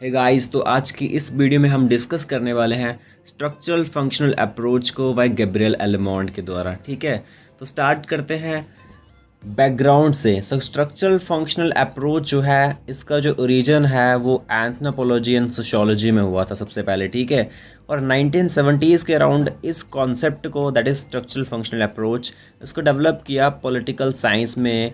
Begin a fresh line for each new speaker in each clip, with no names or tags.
Hey guys, तो आज की इस वीडियो में हम डिस्कस करने वाले हैं स्ट्रक्चरल फंक्शनल अप्रोच को बाय गैब्रियल एलमोंट के द्वारा। ठीक है, तो स्टार्ट करते हैं बैकग्राउंड से। स्ट्रक्चरल फंक्शनल अप्रोच जो है, इसका जो ओरिजिन है वो एंथ्रोपोलॉजी एंड सोशियोलॉजी में हुआ था सबसे पहले। ठीक है, और 1970s के अराउंड इस कॉन्सेप्ट को, that is structural functional approach, इसको डेवलप किया पॉलिटिकल साइंस में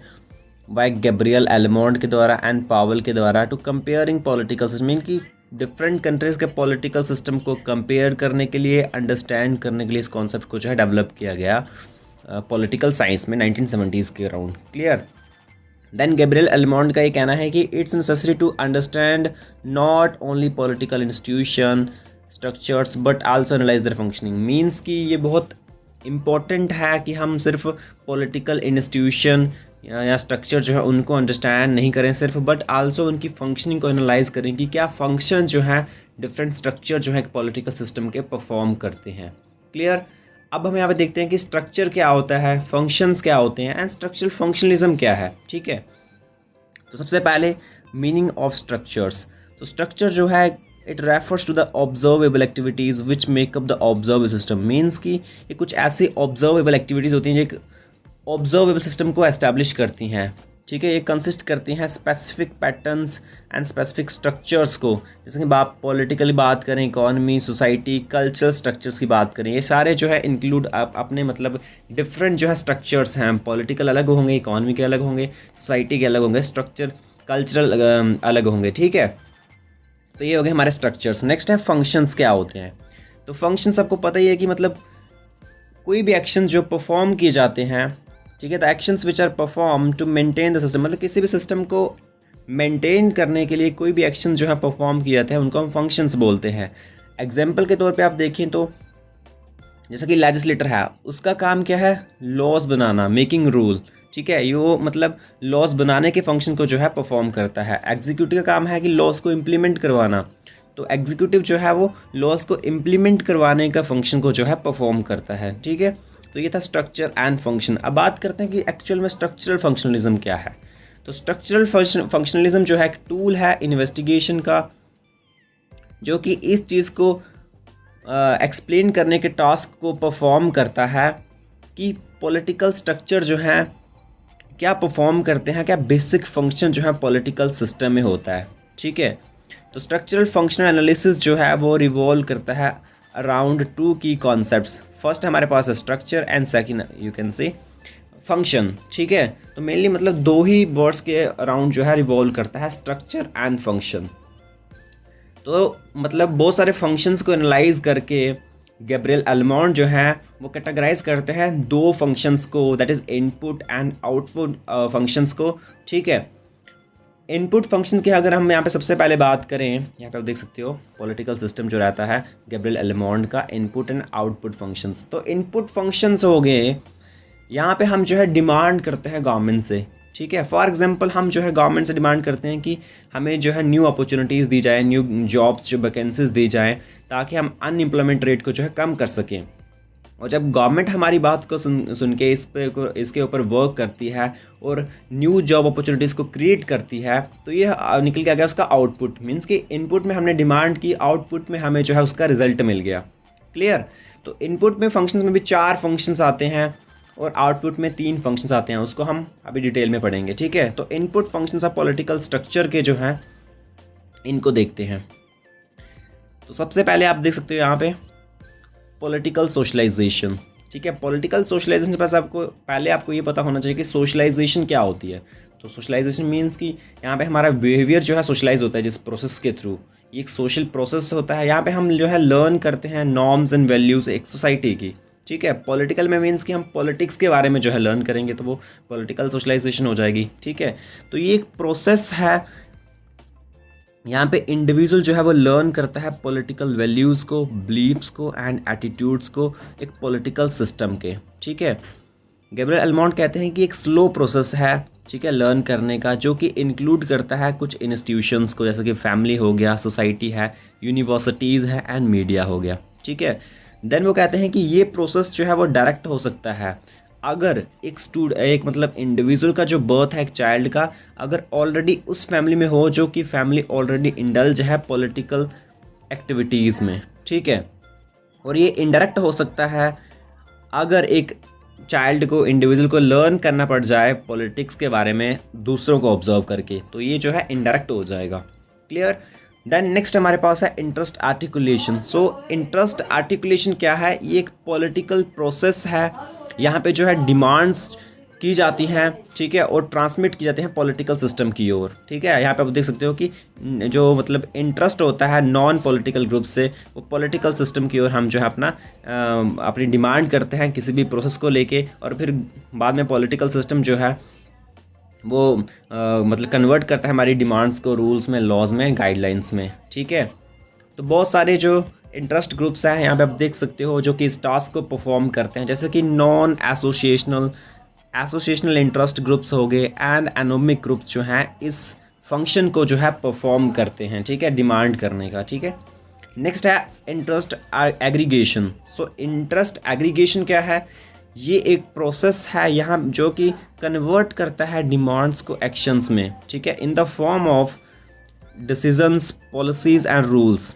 बाय गैब्रियल एलमोंट के द्वारा एंड पावेल के द्वारा to comparing political system, mean कि डिफरेंट कंट्रीज़ के पॉलिटिकल सिस्टम को कंपेयर करने के लिए, अंडरस्टैंड करने के लिए इस कॉन्सेप्ट को जो है डेवलप किया गया पॉलिटिकल साइंस में 1970s के around. Clear. Then Gabriel Almond का ये कहना है कि it's necessary to understand not only political institution structures but also analyse their functioning. Means कि ये बहुत इम्पॉर्टेंट है कि हम सिर्फ पॉलिटिकल इंस्टीट्यूशन या स्ट्रक्चर जो है उनको अंडरस्टैंड नहीं करें सिर्फ, बट आल्सो उनकी फंक्शनिंग को एनालाइज करें कि क्या फंक्शन जो है डिफरेंट स्ट्रक्चर जो है पॉलिटिकल सिस्टम के परफॉर्म करते हैं। क्लियर। अब हम यहाँ पे देखते हैं कि स्ट्रक्चर क्या होता है, फंक्शंस क्या होते हैं एंड स्ट्रक्चरल फंक्शनलिज्म क्या है। ठीक है, तो सबसे पहले मीनिंग ऑफ स्ट्रक्चर्स। तो स्ट्रक्चर जो है it refers to the observable activities which make up the observable system. Means कि ये कुछ ऐसी ऑब्जर्वेबल एक्टिविटीज़ होती हैं जो एक ऑब्जर्वेबल सिस्टम को एस्टैब्लिश करती हैं। ठीक है, ये कंसिस्ट करती हैं specific patterns and specific structures को। जैसे कि आप पॉलिटिकली बात करें, इकोनॉमी, सोसाइटी, कल्चरल स्ट्रक्चर्स की बात करें, ये सारे जो है इंक्लूड अपने मतलब डिफरेंट जो है स्ट्रक्चर्स हैं। पॉलिटिकल अलग होंगे, इकोनॉमी के अलग होंगे, सोसाइटी के अलग होंगे, स्ट्रक्चर कल्चरल अलग होंगे। ठीक है, तो ये हो गए हमारे स्ट्रक्चर्स। नेक्स्ट है फंक्शंस क्या होते हैं। तो फंक्शंस आपको पता ही है कि मतलब कोई भी एक्शन जो परफॉर्म किए जाते हैं, ठीक है, the actions which are perform to maintain the system, मतलब किसी भी सिस्टम को मेंटेन करने के लिए कोई भी एक्शन जो है परफॉर्म किए जाते हैं उनको हम फंक्शंस बोलते हैं। एग्जाम्पल के तौर पे आप देखें तो जैसा कि लेजिस्लेटर है, उसका काम क्या है, लॉज बनाना, मेकिंग रूल। ठीक है, ये मतलब लॉज बनाने के फंक्शन को जो है परफॉर्म करता है। एग्जीक्यूटिव का काम है कि लॉज को इम्प्लीमेंट करवाना, तो एग्जीक्यूटिव जो है वो लॉज को इम्प्लीमेंट करवाने का फंक्शन को जो है परफॉर्म करता है। ठीक है, तो ये था स्ट्रक्चर एंड फंक्शन। अब बात करते हैं कि एक्चुअल में स्ट्रक्चरल फंक्शनलिज्म क्या है। तो स्ट्रक्चरल फंक्शनलिज्म जो है एक टूल है इन्वेस्टिगेशन का, जो कि इस चीज़ को एक्सप्लेन करने के टास्क को परफॉर्म करता है कि पॉलिटिकल स्ट्रक्चर जो है क्या परफॉर्म करते हैं, क्या बेसिक फंक्शन जो है पॉलिटिकल सिस्टम में होता है। ठीक है, तो स्ट्रक्चरल फंक्शनल एनालिसिस जो है वो रिवॉल्व करता है अराउंड टू की कॉन्सेप्ट्स। फर्स्ट हमारे पास है structure and second you can say function. ठीक है, तो मेनली मतलब दो ही वर्ड्स के अराउंड जो है रिवॉल्व करता है, स्ट्रक्चर एंड फंक्शन। तो मतलब बहुत सारे फंक्शंस को एनालाइज करके गैब्रियल एलमोंट जो है वो कैटेगराइज करते हैं दो फंक्शंस को, that is input and output functions को। ठीक है, इनपुट फंक्शंस की अगर हम यहाँ पे सबसे पहले बात करें, यहाँ पे आप देख सकते हो पॉलिटिकल सिस्टम जो रहता है गैब्रियल एलमोंट का, इनपुट एंड आउटपुट फंक्शंस। तो इनपुट फंक्शंस हो गए, यहाँ पे हम जो है डिमांड करते हैं गवर्नमेंट से। ठीक है, फॉर एग्जांपल हम जो है गवर्नमेंट से डिमांड करते हैं कि हमें जो है न्यू अपॉर्चुनिटीज़ दी जाए, न्यू जॉब्स जो वैकेंसीज दी जाएँ, ताकि हम अनएम्प्लॉयमेंट रेट को जो है कम कर सकें। और जब गवर्नमेंट हमारी बात को सुन के इसके ऊपर वर्क करती है और न्यू जॉब अपॉर्चुनिटीज़ को क्रिएट करती है, तो ये निकल के आ गया उसका आउटपुट। मीन्स कि इनपुट में हमने डिमांड की, आउटपुट में हमें जो है उसका रिजल्ट मिल गया। क्लियर। तो इनपुट में फंक्शंस में भी 4 फंक्शंस आते हैं और आउटपुट में 3 फंक्शंस आते हैं, उसको हम अभी डिटेल में पढ़ेंगे। ठीक है, तो input functions of political structure के जो हैं इनको देखते हैं। तो सबसे पहले आप देख सकते हो यहाँ पे पॉलिटिकल सोशलाइजेशन। ठीक है, पॉलिटिकल सोशलाइजेशन से पहले आपको ये पता होना चाहिए कि सोशलाइजेशन क्या होती है। तो सोशलाइजेशन मीन्स कि यहाँ पे हमारा बिहेवियर जो है सोशलाइज होता है जिस प्रोसेस के थ्रू। ये एक सोशल प्रोसेस होता है, यहाँ पे हम जो है लर्न करते हैं नॉर्म्स एंड वैल्यूज़ एक सोसाइटी की। ठीक है, पॉलिटिकल में मीन्स कि हम पॉलिटिक्स के बारे में जो है लर्न करेंगे, तो वो पॉलिटिकल सोशलाइजेशन हो जाएगी। ठीक है, तो ये एक प्रोसेस है, यहाँ पे इंडिविजुअल जो है वो लर्न करता है पॉलिटिकल वैल्यूज़ को, बिलीव्स को एंड एटीट्यूड्स को एक पॉलिटिकल सिस्टम के। ठीक है, गैब्रियल एलमोंट कहते हैं कि एक स्लो प्रोसेस है, ठीक है, लर्न करने का, जो कि इंक्लूड करता है कुछ इंस्टीट्यूशंस को, जैसे कि फैमिली हो गया, सोसाइटी है, यूनिवर्सिटीज़ है एंड मीडिया हो गया। ठीक है, देन वो कहते हैं कि ये प्रोसेस जो है वो डायरेक्ट हो सकता है अगर एक मतलब इंडिविजुअल का जो बर्थ है एक चाइल्ड का, अगर ऑलरेडी उस फैमिली में हो जो कि फैमिली ऑलरेडी इंडल्ज है पॉलिटिकल एक्टिविटीज़ में, ठीक है। और ये इनडायरेक्ट हो सकता है अगर एक चाइल्ड को, इंडिविजुअल को लर्न करना पड़ जाए पॉलिटिक्स के बारे में दूसरों को ऑब्जर्व करके, तो ये जो है इनडायरेक्ट हो जाएगा। क्लियर। देन नेक्स्ट हमारे पास है interest articulation. So interest articulation क्या है? ये एक पॉलिटिकल प्रोसेस है। यहाँ पे जो है डिमांड्स की जाती हैं, ठीक है, और ट्रांसमिट की जाती हैं पॉलिटिकल सिस्टम की ओर, ठीक है। यहाँ पे आप देख सकते हो कि जो मतलब इंटरेस्ट होता है नॉन पॉलिटिकल ग्रुप से, वो पॉलिटिकल सिस्टम की ओर हम जो है अपनी डिमांड करते हैं किसी भी प्रोसेस को लेके, और फिर बाद में पॉलिटिकल सिस्टम जो है वो मतलब कन्वर्ट करता है हमारी डिमांड्स को रूल्स में, लॉज में, गाइडलाइंस में, ठीक है। तो बहुत सारे जो इंटरेस्ट ग्रुप्स हैं यहाँ पे आप देख सकते हो जो कि इस टास्क को परफॉर्म करते हैं, जैसे कि नॉन एसोसिएशनल इंटरेस्ट ग्रुप्स हो गए एंड एनोमिक ग्रुप्स जो हैं इस फंक्शन को जो है परफॉर्म करते हैं, ठीक है, डिमांड करने का, ठीक है। नेक्स्ट है interest aggregation. So interest aggregation क्या है? ये एक प्रोसेस है यहाँ जो कि कन्वर्ट करता है डिमांड्स को एक्शंस में, ठीक है, in the form of decisions, policies and rules.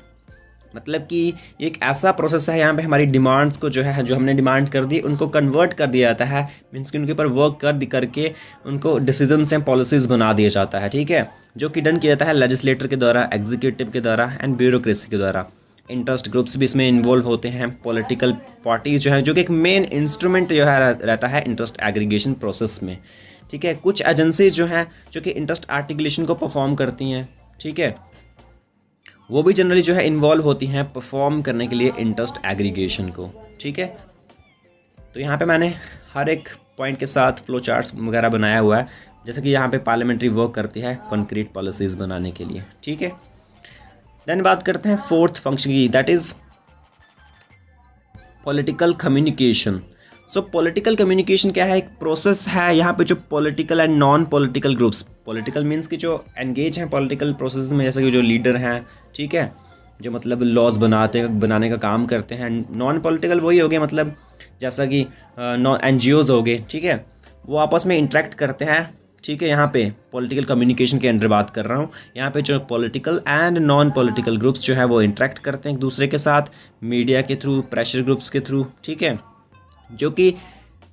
मतलब कि एक ऐसा प्रोसेस है यहाँ पे हमारी डिमांड्स को जो है, जो हमने डिमांड कर दी उनको कन्वर्ट कर दिया जाता है, मीन्स कि उनके ऊपर वर्क करके उनको डिसीजंस एंड पॉलिसीज़ बना दिया जाता है, ठीक है, जो कि डन किया जाता है लेजिस्लेटर के द्वारा, एग्जीक्यूटिव के द्वारा एंड ब्यूरोक्रेसी के द्वारा। इंटरेस्ट ग्रुप्स भी इसमें इन्वॉल्व होते हैं, पॉलिटिकल पार्टीज़ जो है, जो कि एक मेन इंस्ट्रूमेंट जो है रहता है इंटरेस्ट एग्रीगेशन प्रोसेस में, ठीक है। कुछ एजेंसीज जो हैं जो कि इंटरेस्ट आर्टिकुलेशन को परफॉर्म करती हैं, ठीक है, वो भी जनरली जो है इन्वॉल्व होती हैं परफॉर्म करने के लिए इंटरेस्ट एग्रीगेशन को, ठीक है। तो यहाँ पे मैंने हर एक पॉइंट के साथ फ्लो चार्ट्स वगैरह बनाया हुआ है, जैसे कि यहाँ पे पार्लियामेंट्री वर्क करती है कॉन्क्रीट पॉलिसीज़ बनाने के लिए, ठीक है। देन बात करते हैं फोर्थ फंक्शन की, that is political communication. So political communication क्या है? एक प्रोसेस है यहाँ पे जो political and non political groups, political means कि जो एंगेज हैं पॉलिटिकल प्रोसेस में, जैसे कि जो लीडर हैं, ठीक है, जो मतलब लॉज बनाने का काम करते हैं। नॉन पॉलिटिकल वही हो गए, मतलब जैसा कि NGOs हो गए, ठीक है, वो आपस में इंटरेक्ट करते हैं, ठीक है। यहाँ पे पॉलिटिकल कम्युनिकेशन के अंडर बात कर रहा हूँ। यहाँ पे जो political and non political groups जो है वो इंटरेक्ट करते हैं एक दूसरे के साथ, मीडिया के थ्रू, प्रेशर ग्रुप्स के थ्रू, ठीक है, जो कि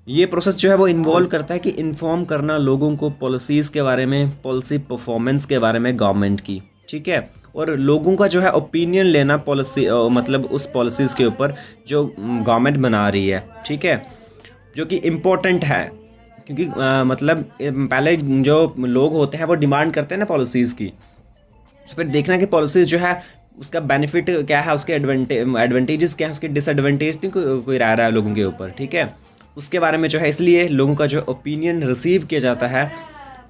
ये प्रोसेस जो है वो इन्वॉल्व करता है कि इन्फॉर्म करना लोगों को पॉलिसीज़ के बारे में, पॉलिसी परफॉर्मेंस के बारे में गवर्नमेंट की, ठीक है, और लोगों का जो है ओपिनियन लेना पॉलिसी मतलब उस पॉलिसीज़ के ऊपर जो गवर्नमेंट बना रही है, ठीक है, जो कि इम्पोर्टेंट है, क्योंकि मतलब पहले जो लोग होते हैं वो डिमांड करते हैं ना पॉलिसीज़ की, तो फिर देखना कि पॉलिसीज़ जो है उसका बेनिफिट क्या है, उसके एडवांटेजेस क्या है, उसके डिसएडवांटेज नहीं कोई रह रहा है लोगों के ऊपर, ठीक है, उसके बारे में जो है, इसलिए लोगों का जो ओपिनियन रिसीव किया जाता है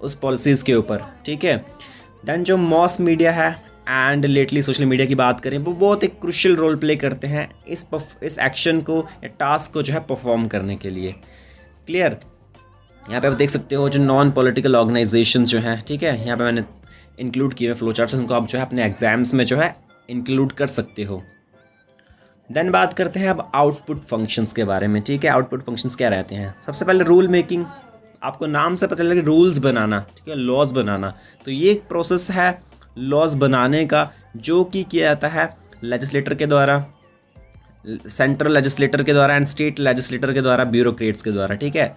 उस पॉलिसीज़ के ऊपर, ठीक है। देन जो मॉस मीडिया है एंड लेटली सोशल मीडिया की बात करें, वो बहुत एक क्रूशियल रोल प्ले करते हैं इस एक्शन को या टास्क को जो है परफॉर्म करने के लिए। क्लियर। यहाँ पे आप देख सकते हो जो नॉन पॉलिटिकल ऑर्गेनाइजेशन जो हैं, ठीक है, यहाँ पे मैंने इंक्लूड किए हुए फ्लो चार्ट्स, उनको आप जो है अपने एग्जाम्स में जो है इंक्लूड कर सकते हो। देन बात करते हैं अब आउटपुट फंक्शंस के बारे में, ठीक है। आउटपुट फंक्शंस क्या रहते हैं? सबसे पहले रूल मेकिंग, आपको नाम से पता चलेगा रूल्स बनाना, ठीक है, लॉज बनाना। तो ये एक प्रोसेस है लॉज बनाने का, जो कि किया जाता है लेजिस्लेटर के द्वारा, सेंट्रल लेजिस्लेटर के द्वारा एंड स्टेट लेजिस्लेटर के द्वारा, ब्यूरोक्रेट्स के द्वारा, ठीक है।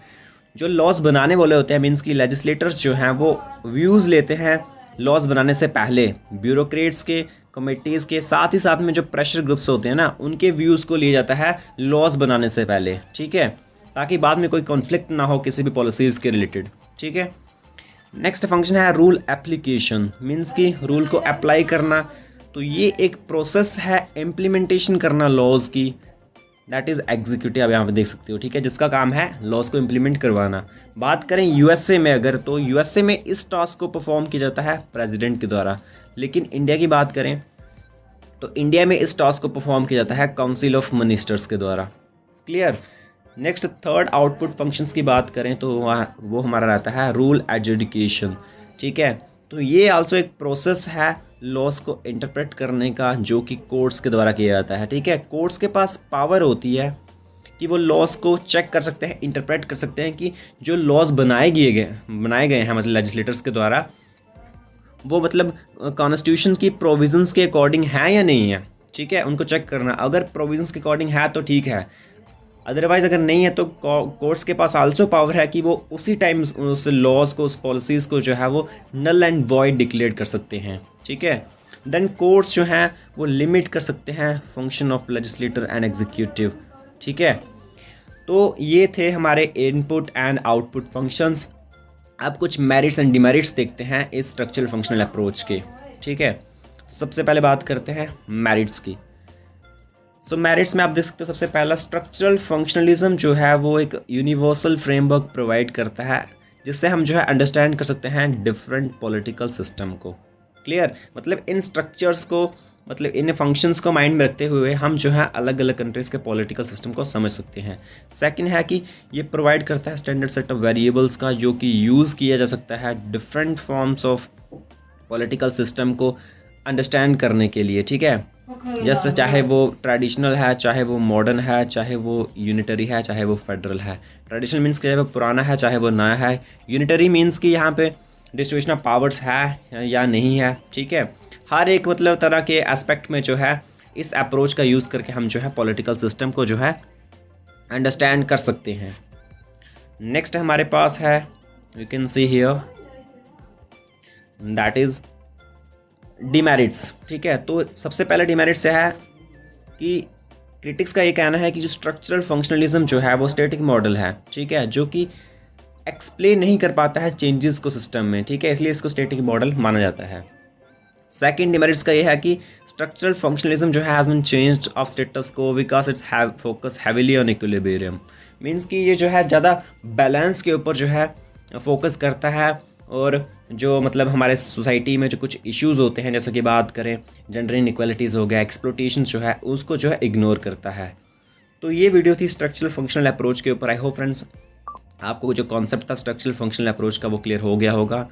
जो लॉज बनाने वाले होते हैं, मीन्स की लेजिस्लेटर्स जो हैं वो व्यूज़ लेते हैं लॉज बनाने से पहले, ब्यूरोक्रेट्स के, कमेटीज़ के, साथ ही साथ में जो प्रेशर ग्रुप्स होते हैं ना, उनके व्यूज़ को लिया जाता है लॉज बनाने से पहले, ठीक है, ताकि बाद में कोई कॉन्फ्लिक्ट ना हो किसी भी पॉलिसीज़ के रिलेटेड, ठीक है। नेक्स्ट फंक्शन है रूल एप्लीकेशन, मीन्स की रूल को अप्लाई करना। तो ये एक प्रोसेस है इम्प्लीमेंटेशन करना लॉज की, दैट इज़ एग्जीक्यूटिव, आप यहाँ पे देख सकते हो, ठीक है, जिसका काम है लॉज को इम्प्लीमेंट करवाना। बात करें USA में अगर, तो USA में इस टास्क को परफॉर्म किया जाता है प्रेसिडेंट के द्वारा, लेकिन इंडिया की बात करें तो इंडिया में इस टास्क को परफॉर्म किया जाता है काउंसिल ऑफ मिनिस्टर्स के द्वारा। Clear. Next third output functions की बात करें तो वो हमारा रहता है रूल एडजुडिकेशन, ठीक है। तो ये आल्सो एक प्रोसेस है लॉस को इंटरप्रेट करने का, जो कि कोर्ट्स के द्वारा किया जाता है, ठीक है। कोर्ट्स के पास पावर होती है कि वो लॉस को चेक कर सकते हैं, इंटरप्रेट कर सकते हैं कि जो लॉस बनाए गए हैं मतलब लेजिस्लेटर्स के द्वारा, वो मतलब कॉन्स्टिट्यूशन की प्रोविजंस के अकॉर्डिंग है या नहीं है। ठीक है, उनको चेक करना, अगर प्रोविजंस के अकॉर्डिंग है तो ठीक है, अदरवाइज़ अगर नहीं है तो कोर्ट्स के पास आल्सो पावर है कि वो उसी टाइम उस लॉज को, उस पॉलिसीज़ को जो है वो नल एंड वॉइड डिक्लेयर कर सकते हैं। ठीक है, देन कोर्ट्स जो हैं वो लिमिट कर सकते हैं function of legislator and executive. ठीक है, तो ये थे हमारे इनपुट एंड आउटपुट फंक्शंस। अब कुछ मेरिट्स एंड डिमेरिट्स देखते हैं इस स्ट्रक्चरल फंक्शनल अप्रोच के। ठीक है, तो सबसे पहले बात करते हैं मेरिट्स की। सो मेरिट्स में आप देख सकते हो सबसे पहला, स्ट्रक्चरल फंक्शनलिज्म जो है वो एक यूनिवर्सल फ्रेमवर्क प्रोवाइड करता है जिससे हम जो है अंडरस्टैंड कर सकते हैं डिफरेंट पॉलिटिकल सिस्टम को। क्लियर, मतलब इन स्ट्रक्चर्स को, मतलब इन फंक्शंस को माइंड में रखते हुए हम जो है अलग अलग कंट्रीज़ के पॉलिटिकल सिस्टम को समझ सकते हैं। सेकंड है कि ये प्रोवाइड करता है स्टैंडर्ड सेट ऑफ वेरिएबल्स का जो कि यूज़ किया जा सकता है different forms of political system को अंडरस्टैंड करने के लिए। ठीक है, जैसे चाहे वो ट्रेडिशनल है, चाहे वो मॉडर्न है, चाहे वो यूनिटरी है, चाहे वो फेडरल है। ट्रेडिशनल मीन्स चाहे वो पुराना है, चाहे वो नया है। यूनिटरी मीन्स कि यहाँ पे डिस्ट्रीब्यूशन ऑफ पावर्स है या नहीं है। ठीक है, हर एक मतलब तरह के एस्पेक्ट में जो है इस अप्रोच का यूज़ करके हम जो है पॉलिटिकल सिस्टम को जो है अंडरस्टैंड कर सकते हैं। नेक्स्ट हमारे पास है, you can see here, that is demerits. ठीक है, तो सबसे पहला डिमेरिट्स है कि क्रिटिक्स का ये कहना है कि जो स्ट्रक्चरल फंक्शनलिज्म जो है वो स्टैटिक मॉडल है। ठीक है, जो कि एक्सप्लेन नहीं कर पाता है चेंजेस को सिस्टम में। ठीक है, इसलिए इसको स्टैटिक मॉडल माना जाता है। सेकंड डिमेरिट्स का ये है कि स्ट्रक्चरल फंक्शनलिज्म जो है has been changed of status को because it's have focus heavily on equilibrium. Means कि ये जो है ज़्यादा बैलेंस के ऊपर जो है फोकस करता है, और जो मतलब हमारे सोसाइटी में जो कुछ इश्यूज़ होते हैं, जैसे कि बात करें जेंडर इनइक्वालिटीज़ हो गया, एक्सप्लोटेशन जो है उसको जो है इग्नोर करता है। तो ये वीडियो थी स्ट्रक्चरल फंक्शनल अप्रोच के ऊपर। आई होप फ्रेंड्स आपको जो कॉन्सेप्ट था स्ट्रक्चरल फंक्शनल अप्रोच का वो क्लियर हो गया होगा।